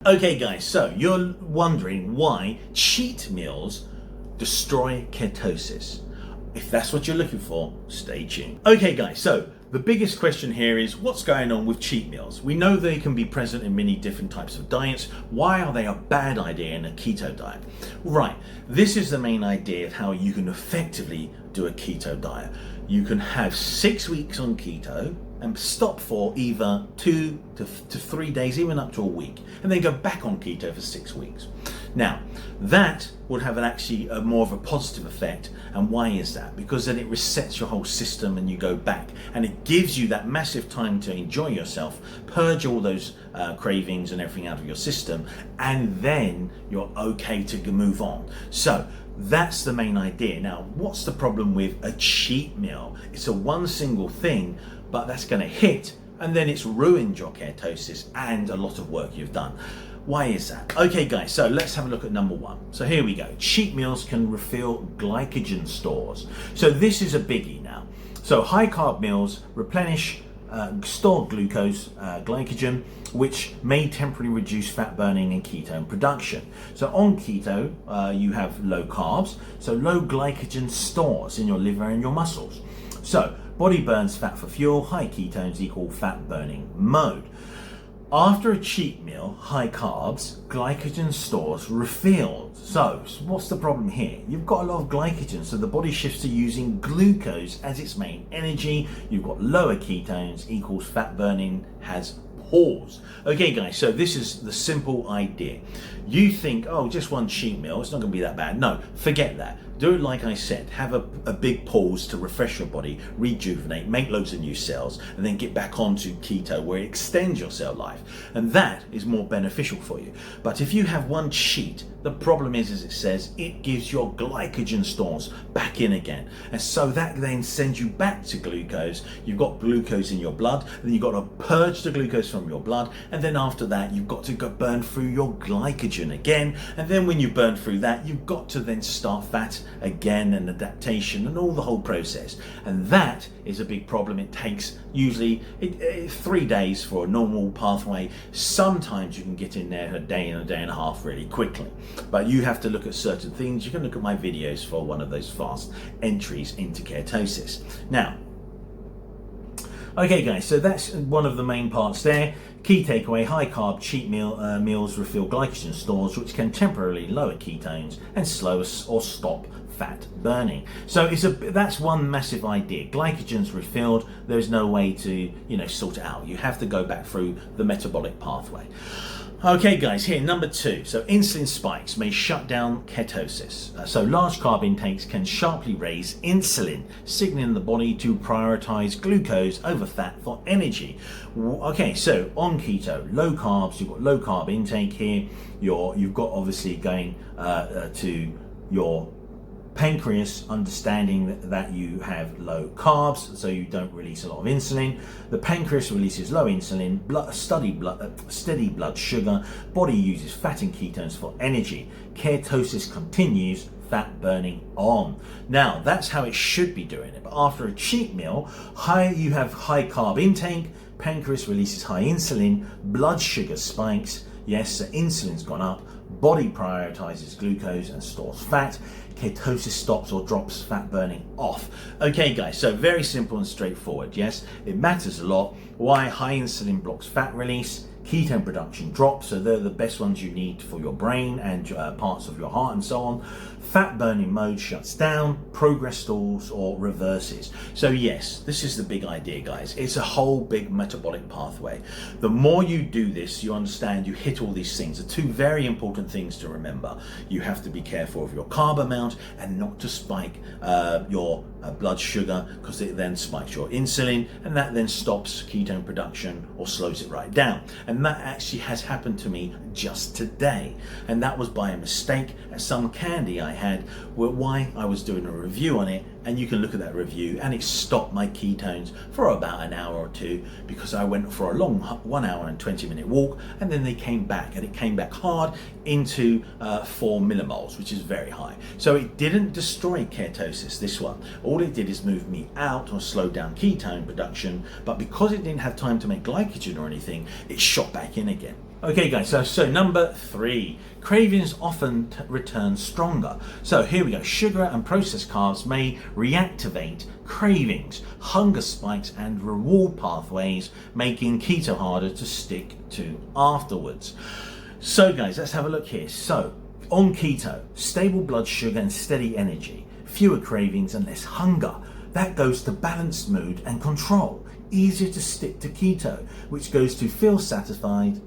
Okay guys, so you're wondering why cheat meals destroy ketosis. If that's what you're looking for, stay tuned. Okay guys, so the biggest question here is what's going on with cheat meals? We know they can be present in many different types of diets. Why are they a bad idea in a keto diet? Right, this is the main idea of how you can effectively do a keto diet. You can have 6 weeks on keto and stop for either 2 to 3 days, even up to a week, and then go back on keto for 6 weeks. Now, that would have actually more of a positive effect. And why is that? Because then it resets your whole system and you go back, and it gives you that massive time to enjoy yourself, purge all those cravings and everything out of your system, and then you're okay to move on. So that's the main idea. Now, what's the problem with a cheat meal? It's a one single thing, but that's going to hit, and then it's ruined your ketosis and a lot of work you've done. Why is that? Okay guys, so let's have a look at number one. So here we go. Cheat meals can refill glycogen stores. So this is a biggie now. So high carb meals replenish stored glucose, glycogen, which may temporarily reduce fat burning and ketone production. So on keto, you have low carbs, so low glycogen stores in your liver and your muscles. So body burns fat for fuel, high ketones equal fat burning mode. After a cheat meal, high carbs, glycogen stores refilled. So what's the problem here? You've got a lot of glycogen, so the body shifts to using glucose as its main energy. You've got lower ketones equals fat burning has paused. Okay guys, so this is the simple idea. You think, oh, just one cheat meal, it's not going to be that bad. No, forget that. Do it like I said, have a big pause to refresh your body, rejuvenate, make loads of new cells, and then get back onto keto where it extends your cell life. And that is more beneficial for you. But if you have one cheat, the problem is, as it says, it gives your glycogen stores back in again. And so that then sends you back to glucose. You've got glucose in your blood, and you've got to purge the glucose from your blood. And then after that, you've got to go burn through your glycogen again. And then when you burn through that, you've got to then start fat again and adaptation and all the whole process. And that is a big problem. It takes usually 3 days for a normal pathway. Sometimes you can get in there a day and a half really quickly, but you have to look at certain things. You can look at my videos for one of those fast entries into ketosis. Now, okay guys, so that's one of the main parts there. Key takeaway: high carb cheat meals refill glycogen stores, which can temporarily lower ketones and slow or stop fat burning. So that's one massive idea. Glycogen's refilled. There's no way to sort it out. You have to go back through the metabolic pathway. Okay guys, here number two. So insulin spikes may shut down ketosis. So large carb intakes can sharply raise insulin, signaling the body to prioritize glucose over fat for energy. Okay, so on keto, low carbs, you've got low carb intake here. You've got obviously going to your pancreas, understanding that you have low carbs, so you don't release a lot of insulin. The pancreas releases low insulin, steady blood sugar. Body uses fat and ketones for energy. Ketosis continues, fat burning on. Now that's how it should be doing it. But after a cheat meal, you have high carb intake, pancreas releases high insulin, blood sugar spikes. Yes, the insulin's gone up. Body prioritizes glucose and stores fat. Ketosis stops or drops fat burning off. Okay guys, so very simple and straightforward. Yes, it matters a lot. Why? High insulin blocks fat release, ketone production drops, so they're the best ones you need for your brain and parts of your heart and so on. Fat burning mode shuts down, progress stalls or reverses. So yes, this is the big idea guys. It's a whole big metabolic pathway. The more you do this, you understand you hit all these things. The two very important things to remember: you have to be careful of your carb amount and not to spike your blood sugar, because it then spikes your insulin, and that then stops ketone production or slows it right down. And that actually has happened to me just today, and that was by a mistake at some candy I had. Why? I was doing a review on it, and you can look at that review, and it stopped my ketones for about an hour or two, because I went for a long 1 hour and 20-minute walk, and then they came back, and it came back hard into 4 millimoles, which is very high. So it didn't destroy ketosis, this one. All it did is move me out or slow down ketone production, but because it didn't have time to make glycogen or anything, it shot back in again. Okay guys, so number 3, cravings often return stronger. So here we go, sugar and processed carbs may reactivate cravings, hunger spikes and reward pathways, making keto harder to stick to afterwards. So guys, let's have a look here. So on keto, stable blood sugar and steady energy, fewer cravings and less hunger. That goes to balanced mood and control. Easier to stick to keto, which goes to feel satisfied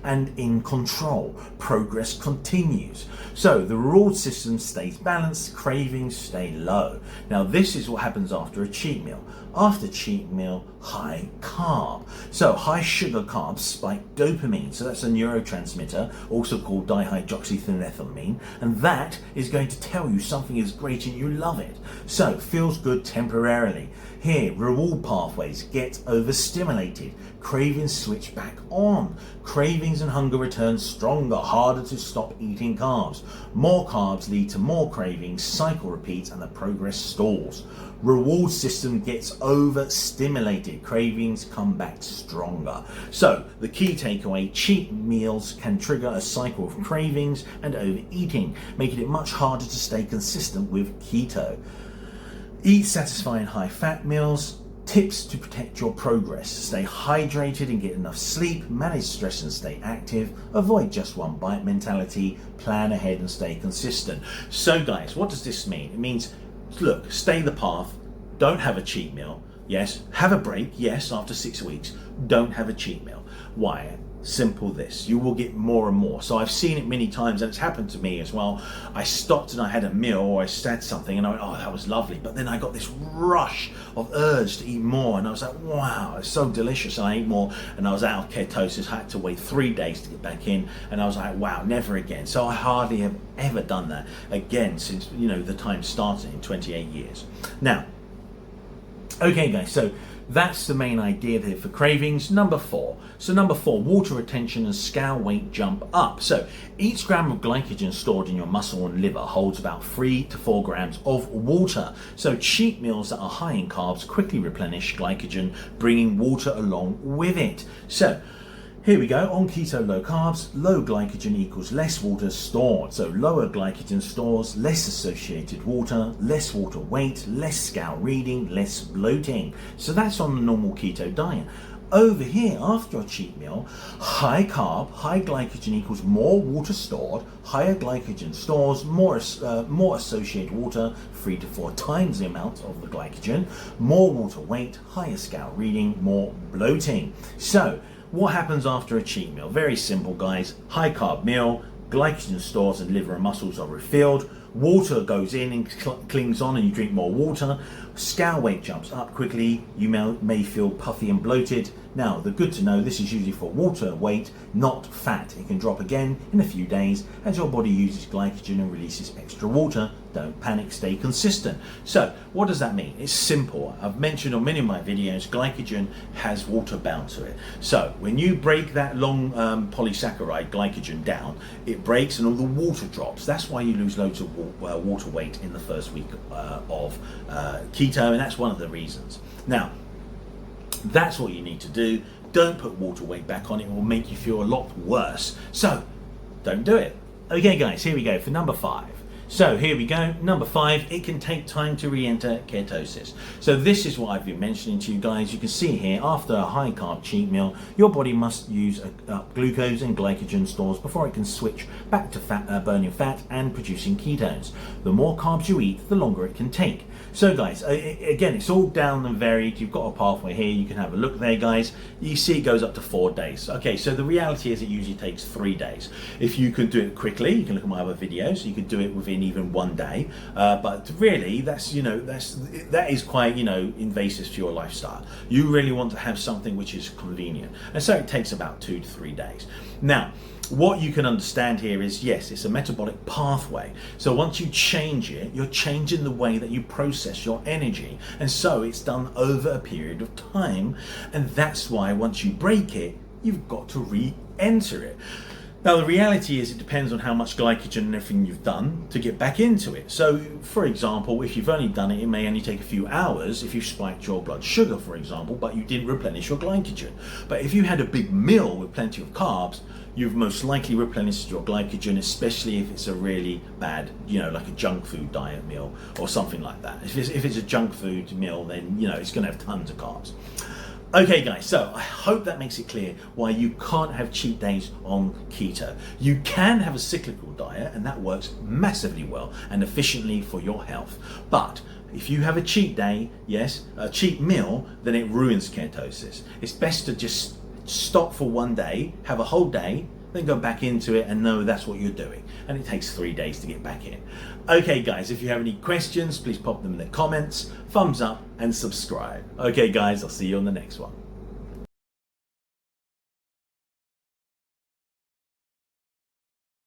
and in control. Progress continues. So the reward system stays balanced, cravings stay low. Now this is what happens after a cheat meal. After cheat meal, high carb. So high sugar carbs spike dopamine. So that's a neurotransmitter, also called dihydroxyphenethylamine, and that is going to tell you something is great and you love it. So feels good temporarily. Here, reward pathways get overstimulated. Cravings switch back on. Cravings and hunger return stronger, harder to stop eating carbs. More carbs lead to more cravings, cycle repeats, and the progress stalls. Reward system gets overstimulated. Cravings come back stronger. So, the key takeaway, cheat meals can trigger a cycle of cravings and overeating, making it much harder to stay consistent with keto. Eat satisfying high-fat meals. Tips to protect your progress. Stay hydrated and get enough sleep. Manage stress and stay active. Avoid just one bite mentality. Plan ahead and stay consistent. So guys, what does this mean? It means, look, stay the path. Don't have a cheat meal. Yes. Have a break. Yes, after 6 weeks. Don't have a cheat meal. Why? Simple this, you will get more and more. So I've seen it many times, and it's happened to me as well. I stopped and I had a meal, or I said something and I went, oh, that was lovely, but then I got this rush of urge to eat more, and I was like, wow, it's so delicious, and I ate more, and I was out of ketosis. I had to wait 3 days to get back in, and I was like, wow, never again. So I hardly have ever done that again since, the time started in 28 years. Now, okay guys, so that's the main idea there for cravings. Number 4. So number 4, water retention and scale weight jump up. So each gram of glycogen stored in your muscle and liver holds about 3 to 4 grams of water. So cheat meals that are high in carbs quickly replenish glycogen, bringing water along with it. So here we go, on keto low carbs, low glycogen equals less water stored. So lower glycogen stores, less associated water, less water weight, less scale reading, less bloating. So that's on the normal keto diet. Over here, after a cheat meal, high carb, high glycogen equals more water stored, higher glycogen stores, more associated water, 3 to 4 times the amount of the glycogen, more water weight, higher scale reading, more bloating. So what happens after a cheat meal? Very simple, guys. High carb meal, glycogen stores and liver and muscles are refilled, water goes in and clings on and you drink more water, scale weight jumps up quickly, you may feel puffy and bloated. Now, the good to know, this is usually for water weight, not fat. It can drop again in a few days as your body uses glycogen and releases extra water. Don't panic, stay consistent. So, what does that mean? It's simple. I've mentioned on many of my videos, glycogen has water bound to it. So, when you break that long polysaccharide glycogen down, it breaks and all the water drops. That's why you lose loads of water weight in the first week of keto, and that's one of the reasons. Now, that's what you need to do. Don't put water weight back on. It will make you feel a lot worse. So, don't do it. Okay guys, here we go for number 5. So here we go, number 5, it can take time to re-enter ketosis. So this is what I've been mentioning to you guys. You can see here, after a high carb cheat meal, your body must use glucose and glycogen stores before it can switch back to burning fat and producing ketones. The more carbs you eat, the longer it can take. So guys, again, it's all down and varied. You've got a pathway here. You can have a look there, guys. You see it goes up to 4 days. Okay, so the reality is it usually takes 3 days. If you can do it quickly, you can look at my other videos. You could do it within even 1 day. But really, that is quite, invasive to your lifestyle. You really want to have something which is convenient. And so it takes about 2 to 3 days. Now, what you can understand here is, yes, it's a metabolic pathway. So once you change it, you're changing the way that you process your energy. And so it's done over a period of time. And that's why once you break it, you've got to re-enter it. Now, the reality is it depends on how much glycogen and everything you've done to get back into it. So, for example, if you've only done it, it may only take a few hours if you spiked your blood sugar, for example, but you didn't replenish your glycogen. But if you had a big meal with plenty of carbs, you've most likely replenished your glycogen, especially if it's a really bad, like a junk food diet meal or something like that. If it's a junk food meal, then, it's going to have tons of carbs. Okay guys, so I hope that makes it clear why you can't have cheat days on keto. You can have a cyclical diet and that works massively well and efficiently for your health. But if you have a cheat day, yes, a cheat meal, then it ruins ketosis. It's best to just stop for one day, have a whole day, then go back into it and know that's what you're doing. And it takes 3 days to get back in. Okay guys, if you have any questions, please pop them in the comments, thumbs up and subscribe. Okay guys, I'll see you on the next one.